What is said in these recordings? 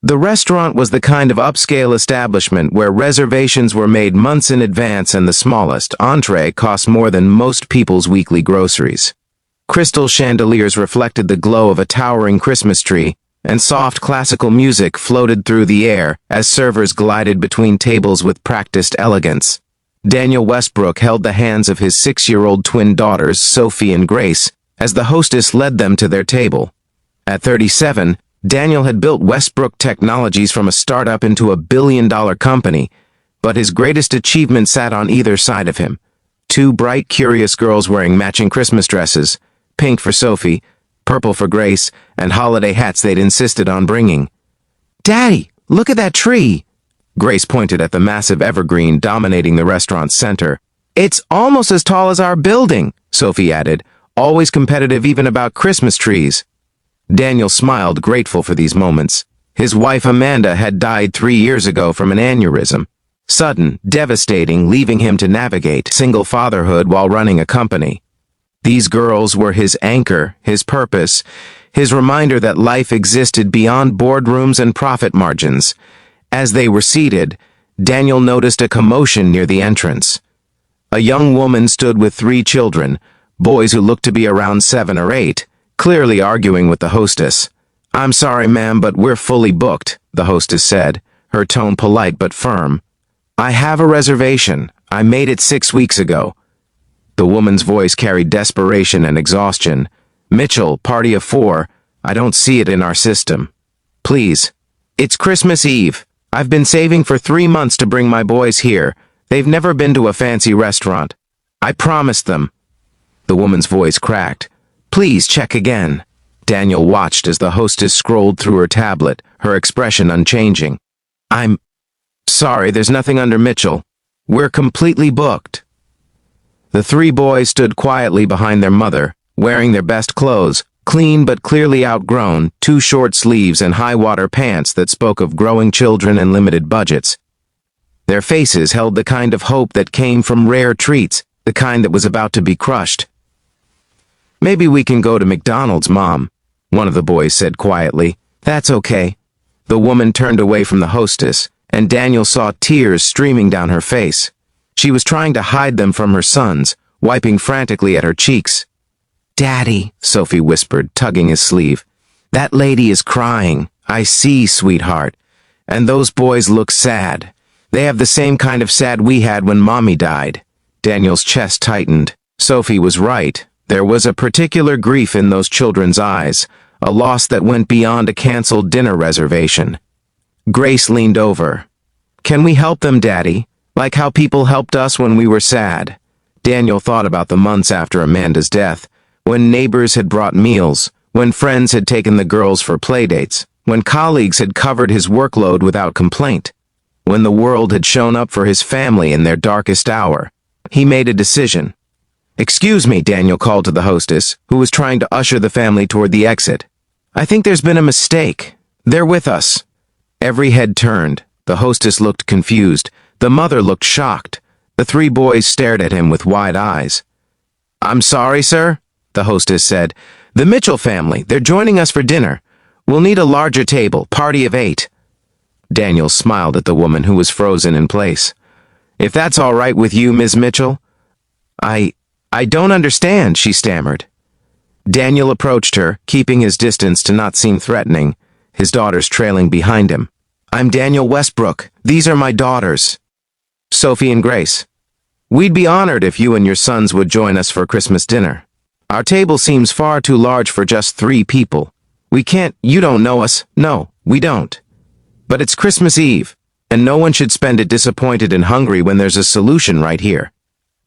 The restaurant was the kind of upscale establishment where reservations were made months in advance and the smallest entree cost more than most people's weekly groceries. Crystal chandeliers reflected the glow of a towering Christmas tree, and soft classical music floated through the air as servers glided between tables with practiced elegance. Daniel Westbrook held the hands of his 6-year-old twin daughters, Sophie and Grace, as the hostess led them to their table. At 37, Daniel had built Westbrook Technologies from a startup into a billion-dollar company, but his greatest achievement sat on either side of him. Two bright, curious girls wearing matching Christmas dresses, pink for Sophie, purple for Grace, and holiday hats they'd insisted on bringing. "Daddy, look at that tree!" Grace pointed at the massive evergreen dominating the restaurant's center. "It's almost as tall as our building," Sophie added, always competitive even about Christmas trees. Daniel smiled, grateful for these moments. His wife Amanda had died 3 years ago from an aneurysm. Sudden, devastating, leaving him to navigate single fatherhood while running a company. These girls were his anchor, his purpose, his reminder that life existed beyond boardrooms and profit margins. As they were seated, Daniel noticed a commotion near the entrance. A young woman stood with 3 children, boys who looked to be around 7 or 8, clearly arguing with the hostess. "I'm sorry, ma'am, but we're fully booked," the hostess said, her tone polite but firm. "I have a reservation. I made it 6 weeks ago." The woman's voice carried desperation and exhaustion. "Mitchell, party of 4. I don't see it in our system. Please. It's Christmas Eve. I've been saving for 3 months to bring my boys here. They've never been to a fancy restaurant. I promised them." The woman's voice cracked. "Please check again." Daniel watched as the hostess scrolled through her tablet, her expression unchanging. "I'm sorry, there's nothing under Mitchell. We're completely booked." The 3 boys stood quietly behind their mother, wearing their best clothes, clean but clearly outgrown, 2 short sleeves and high-water pants that spoke of growing children and limited budgets. Their faces held the kind of hope that came from rare treats, the kind that was about to be crushed. "Maybe we can go to McDonald's, Mom," one of the boys said quietly. "That's okay." The woman turned away from the hostess, and Daniel saw tears streaming down her face. She was trying to hide them from her sons, wiping frantically at her cheeks. "Daddy," Sophie whispered, tugging his sleeve. "That lady is crying. I see, sweetheart. And those boys look sad. They have the same kind of sad we had when Mommy died." Daniel's chest tightened. Sophie was right. There was a particular grief in those children's eyes, a loss that went beyond a canceled dinner reservation. Grace leaned over. "Can we help them, Daddy? Like how people helped us when we were sad?" Daniel thought about the months after Amanda's death, when neighbors had brought meals, when friends had taken the girls for playdates, when colleagues had covered his workload without complaint, when the world had shown up for his family in their darkest hour. He made a decision. "Excuse me," Daniel called to the hostess, who was trying to usher the family toward the exit. "I think there's been a mistake. They're with us." Every head turned. The hostess looked confused. The mother looked shocked. The 3 boys stared at him with wide eyes. "I'm sorry, sir," the hostess said. "The Mitchell family, they're joining us for dinner. We'll need a larger table, party of 8. Daniel smiled at the woman who was frozen in place. "If that's all right with you, Ms. Mitchell." I don't understand," she stammered. Daniel approached her, keeping his distance to not seem threatening, his daughters trailing behind him. "I'm Daniel Westbrook. These are my daughters, Sophie and Grace. We'd be honored if you and your sons would join us for Christmas dinner. Our table seems far too large for just 3 people. We can't, you don't know us. No, we don't. But it's Christmas Eve, and no one should spend it disappointed and hungry when there's a solution right here."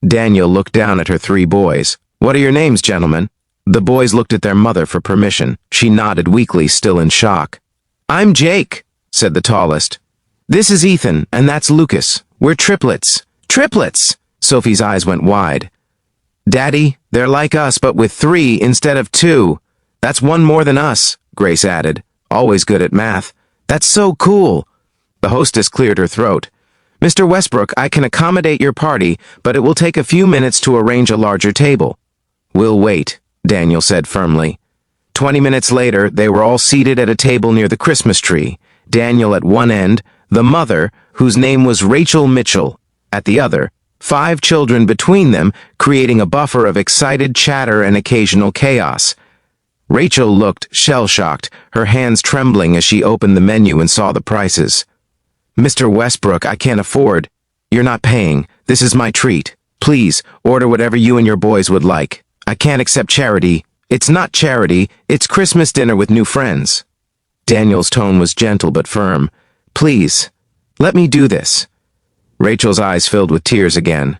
Daniel looked down at her 3 boys. "What are your names, gentlemen?" The boys looked at their mother for permission. She nodded weakly, still in shock. "I'm Jake," said the tallest. "This is Ethan, and that's Lucas. We're triplets." "Triplets!" Sophie's eyes went wide. "Daddy, they're like us, but with 3 instead of 2. That's 1 more than us," Grace added, always good at math. "That's so cool." The hostess cleared her throat. "Mr. Westbrook, I can accommodate your party, but it will take a few minutes to arrange a larger table." "We'll wait," Daniel said firmly. 20 minutes later, they were all seated at a table near the Christmas tree, Daniel at one end, the mother, whose name was Rachel Mitchell, at the other, 5 children between them, creating a buffer of excited chatter and occasional chaos. Rachel looked shell-shocked, her hands trembling as she opened the menu and saw the prices. "Mr. Westbrook, I can't afford. You're not paying. This is my treat. Please, order whatever you and your boys would like. I can't accept charity. It's not charity, it's Christmas dinner with new friends." Daniel's tone was gentle but firm. "Please, let me do this." Rachel's eyes filled with tears again.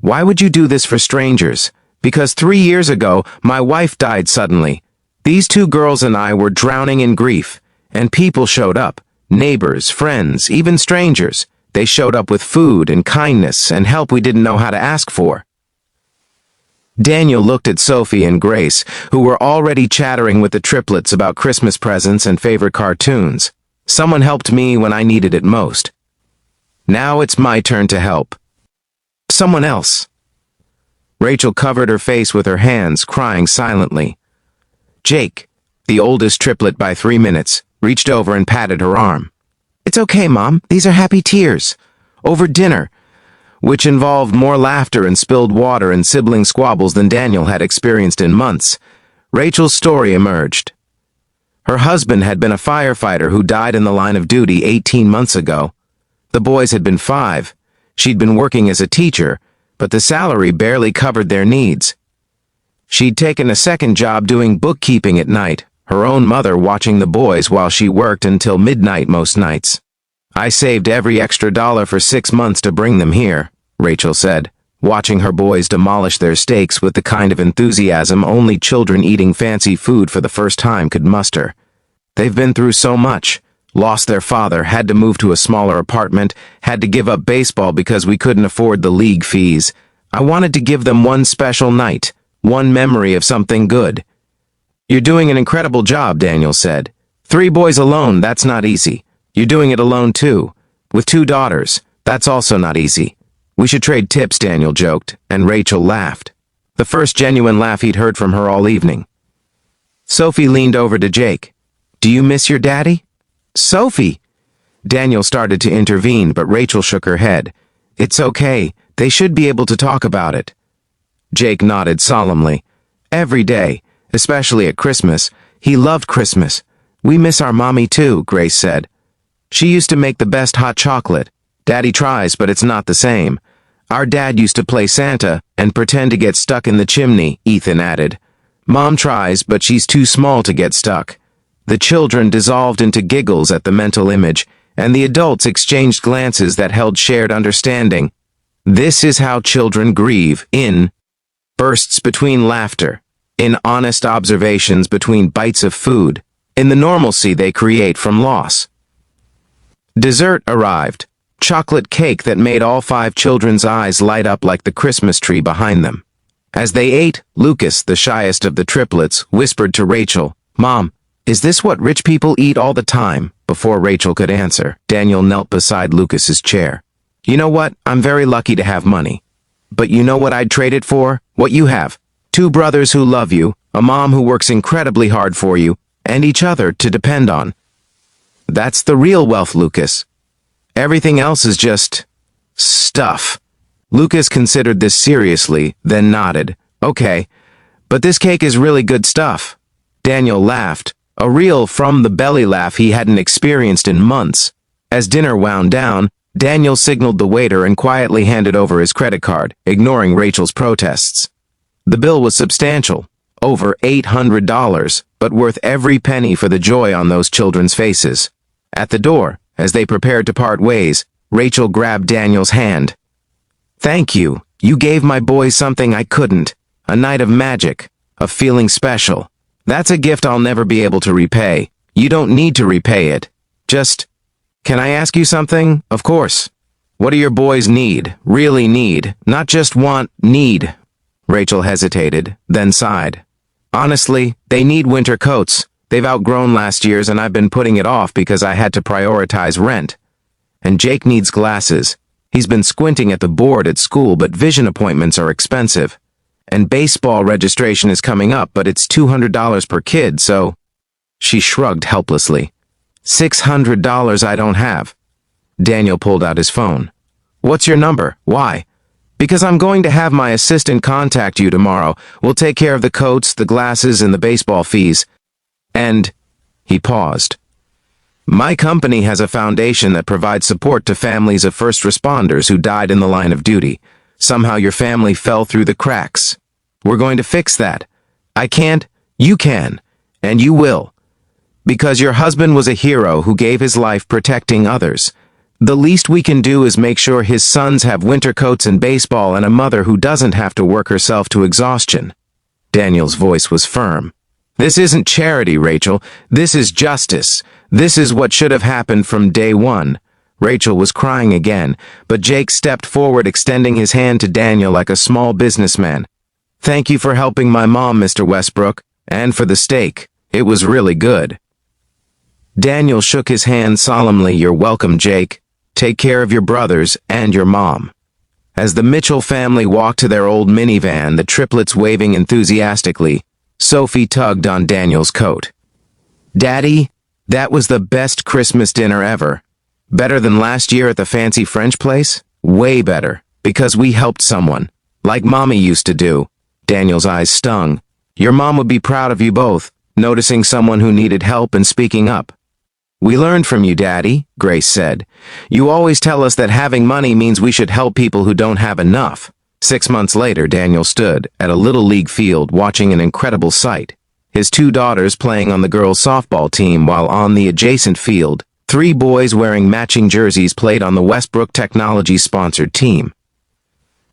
"Why would you do this for strangers? Because 3 years ago, my wife died suddenly. These 2 girls and I were drowning in grief, and people showed up. Neighbors, friends, even strangers. They showed up with food and kindness and help we didn't know how to ask for." Daniel looked at Sophie and Grace, who were already chattering with the triplets about Christmas presents and favorite cartoons. "Someone helped me when I needed it most. Now it's my turn to help someone else." Rachel covered her face with her hands, crying silently. Jake, the oldest triplet by 3 minutes, reached over and patted her arm. "It's okay, Mom. These are happy tears. Over dinner," which involved more laughter and spilled water and sibling squabbles than Daniel had experienced in months, Rachel's story emerged. Her husband had been a firefighter who died in the line of duty 18 months ago. The boys had been 5. She'd been working as a teacher, but the salary barely covered their needs. She'd taken a second job doing bookkeeping at night, her own mother watching the boys while she worked until midnight most nights. "I saved every extra dollar for 6 months to bring them here," Rachel said, watching her boys demolish their steaks with the kind of enthusiasm only children eating fancy food for the first time could muster. "They've been through so much. Lost their father, had to move to a smaller apartment, had to give up baseball because we couldn't afford the league fees. I wanted to give them one special night, one memory of something good." "You're doing an incredible job," Daniel said. 3 boys alone, that's not easy. You're doing it alone too. With 2 daughters, that's also not easy. "We should trade tips," Daniel joked, and Rachel laughed. The first genuine laugh he'd heard from her all evening. Sophie leaned over to Jake. "Do you miss your daddy?" "Sophie!" Daniel started to intervene, but Rachel shook her head. "It's okay. They should be able to talk about it." Jake nodded solemnly. "Every day, especially at Christmas. He loved Christmas. We miss our mommy too," Grace said. "She used to make the best hot chocolate. Daddy tries, but it's not the same. Our dad used to play Santa and pretend to get stuck in the chimney," Ethan added. "Mom tries, but she's too small to get stuck." The children dissolved into giggles at the mental image, and the adults exchanged glances that held shared understanding. This is how children grieve, in bursts between laughter, in honest observations between bites of food, in the normalcy they create from loss. Dessert arrived, chocolate cake that made all 5 children's eyes light up like the Christmas tree behind them. As they ate, Lucas, the shyest of the triplets, whispered to Rachel, "Mom, is this what rich people eat all the time?" Before Rachel could answer, Daniel knelt beside Lucas's chair. "You know what? I'm very lucky to have money. But you know what I'd trade it for? What you have. 2 brothers who love you, a mom who works incredibly hard for you, and each other to depend on. That's the real wealth, Lucas. Everything else is just stuff." Lucas considered this seriously, then nodded. "Okay, but this cake is really good stuff." Daniel laughed, a real from-the-belly laugh he hadn't experienced in months. As dinner wound down, Daniel signaled the waiter and quietly handed over his credit card, ignoring Rachel's protests. The bill was substantial, over $800, but worth every penny for the joy on those children's faces. At the door, as they prepared to part ways, Rachel grabbed Daniel's hand. "Thank you. You gave my boys something I couldn't. A night of magic, of feeling special. That's a gift I'll never be able to repay. You don't need to repay it. Just, can I ask you something? Of course. What do your boys need, really need, not just want, need?" Rachel hesitated, then sighed. "Honestly, they need winter coats. They've outgrown last year's and I've been putting it off because I had to prioritize rent. And Jake needs glasses. He's been squinting at the board at school, but vision appointments are expensive. And baseball registration is coming up, but it's $200 per kid, so..." She shrugged helplessly. $600 I don't have. Daniel pulled out his phone. What's your number? Why? Because I'm going to have my assistant contact you tomorrow. We'll take care of the coats, the glasses, and the baseball fees. And he paused. My company has a foundation that provides support to families of first responders who died in the line of duty. Somehow your family fell through the cracks. We're going to fix that. I can't, you can, and you will. Because your husband was a hero who gave his life protecting others. The least we can do is make sure his sons have winter coats and baseball and a mother who doesn't have to work herself to exhaustion. Daniel's voice was firm. This isn't charity, Rachel. This is justice. This is what should have happened from day one. Rachel was crying again, but Jake stepped forward, extending his hand to Daniel like a small businessman. Thank you for helping my mom, Mr. Westbrook, and for the steak. It was really good. Daniel shook his hand solemnly. You're welcome, Jake. Take care of your brothers and your mom. As the Mitchell family walked to their old minivan, the triplets waving enthusiastically, Sophie tugged on Daniel's coat. Daddy, that was the best Christmas dinner ever. Better than last year at the fancy French place? Way better, because we helped someone, like Mommy used to do. Daniel's eyes stung. Your mom would be proud of you both, noticing someone who needed help and speaking up. We learned from you, Daddy, Grace said. You always tell us that having money means we should help people who don't have enough. 6 months later, Daniel stood at a little league field watching an incredible sight. His 2 daughters playing on the girls' softball team, while on the adjacent field, 3 boys wearing matching jerseys played on the Westbrook Technology-sponsored team.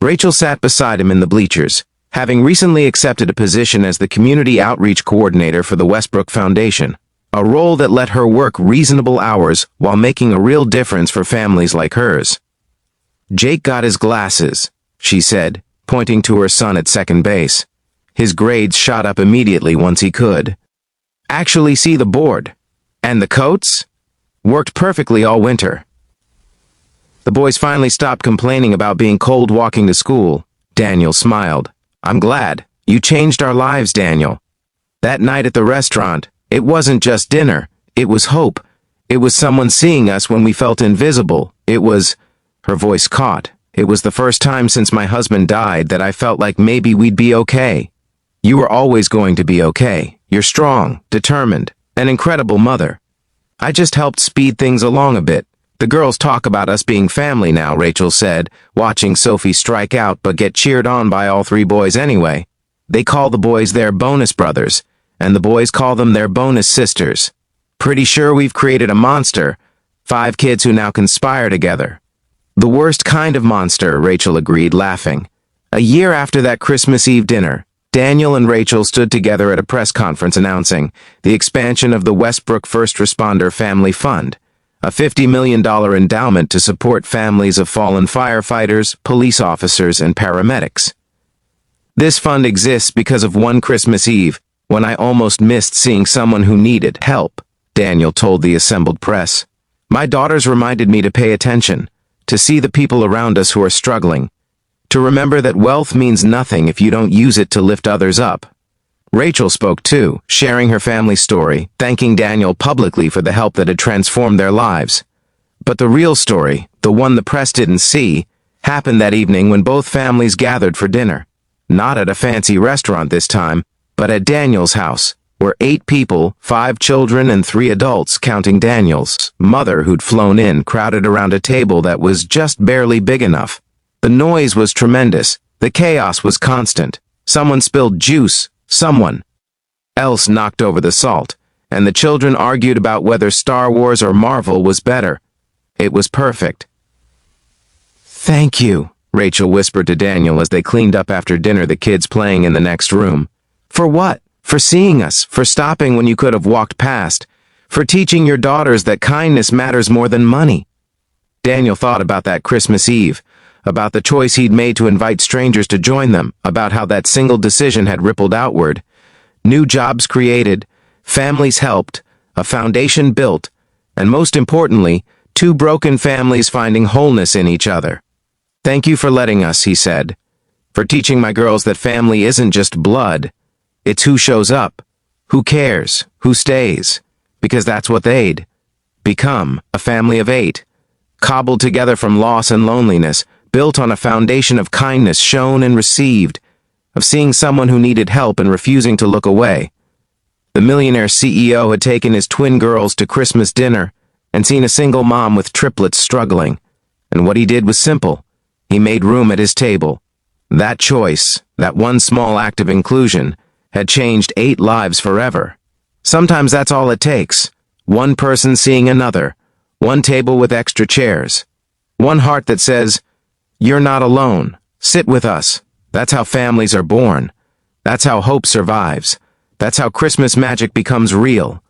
Rachel sat beside him in the bleachers, having recently accepted a position as the Community Outreach Coordinator for the Westbrook Foundation, a role that let her work reasonable hours while making a real difference for families like hers. Jake got his glasses, she said, pointing to her son at second base. His grades shot up immediately once he could actually see the board. And the coats? Worked perfectly all winter. The boys finally stopped complaining about being cold walking to school. Daniel smiled. I'm glad. You changed our lives, Daniel. That night at the restaurant, it wasn't just dinner. It was hope. It was someone seeing us when we felt invisible. It was... Her voice caught. It was the first time since my husband died that I felt like maybe we'd be okay. You were always going to be okay. You're strong, determined, an incredible mother. I just helped speed things along a bit. The girls talk about us being family now, Rachel said, watching Sophie strike out but get cheered on by all 3 boys anyway. They call the boys their bonus brothers, and the boys call them their bonus sisters. Pretty sure we've created a monster. 5 kids who now conspire together. The worst kind of monster, Rachel agreed, laughing. A year after that Christmas Eve dinner, Daniel and Rachel stood together at a press conference announcing the expansion of the Westbrook First Responder Family Fund, a $50 million endowment to support families of fallen firefighters, police officers, and paramedics. This fund exists because of one Christmas Eve, when I almost missed seeing someone who needed help, Daniel told the assembled press. My daughters reminded me to pay attention, to see the people around us who are struggling, to remember that wealth means nothing if you don't use it to lift others up. Rachel spoke too, sharing her family story, thanking Daniel publicly for the help that had transformed their lives. But the real story, the one the press didn't see, happened that evening when both families gathered for dinner. Not at a fancy restaurant this time, but at Daniel's house, where 8 people, 5 children and 3 adults, counting Daniel's mother who'd flown in, crowded around a table that was just barely big enough. The noise was tremendous. The chaos was constant. Someone spilled juice. Someone else knocked over the salt. And the children argued about whether Star Wars or Marvel was better. It was perfect. Thank you, Rachel whispered to Daniel as they cleaned up after dinner, the kids playing in the next room. For what? For seeing us, for stopping when you could have walked past, for teaching your daughters that kindness matters more than money. Daniel thought about that Christmas Eve, about the choice he'd made to invite strangers to join them, about how that single decision had rippled outward. New jobs created, families helped, a foundation built, and most importantly, 2 broken families finding wholeness in each other. Thank you for letting us, he said, for teaching my girls that family isn't just blood. It's who shows up, who cares, who stays, because that's what they'd become a family of 8, cobbled together from loss and loneliness, built on a foundation of kindness shown and received, of seeing someone who needed help and refusing to look away. The Millionaire CEO had taken his twin girls to Christmas dinner and seen a single mom with triplets struggling, and what he did was simple. He made room at his table. That choice, that one small act of inclusion, had changed 8 lives forever. Sometimes that's all it takes. One person seeing another, one table with extra chairs, one heart that says, "You're not alone. Sit with us." That's how families are born. That's how hope survives. That's how Christmas magic becomes real.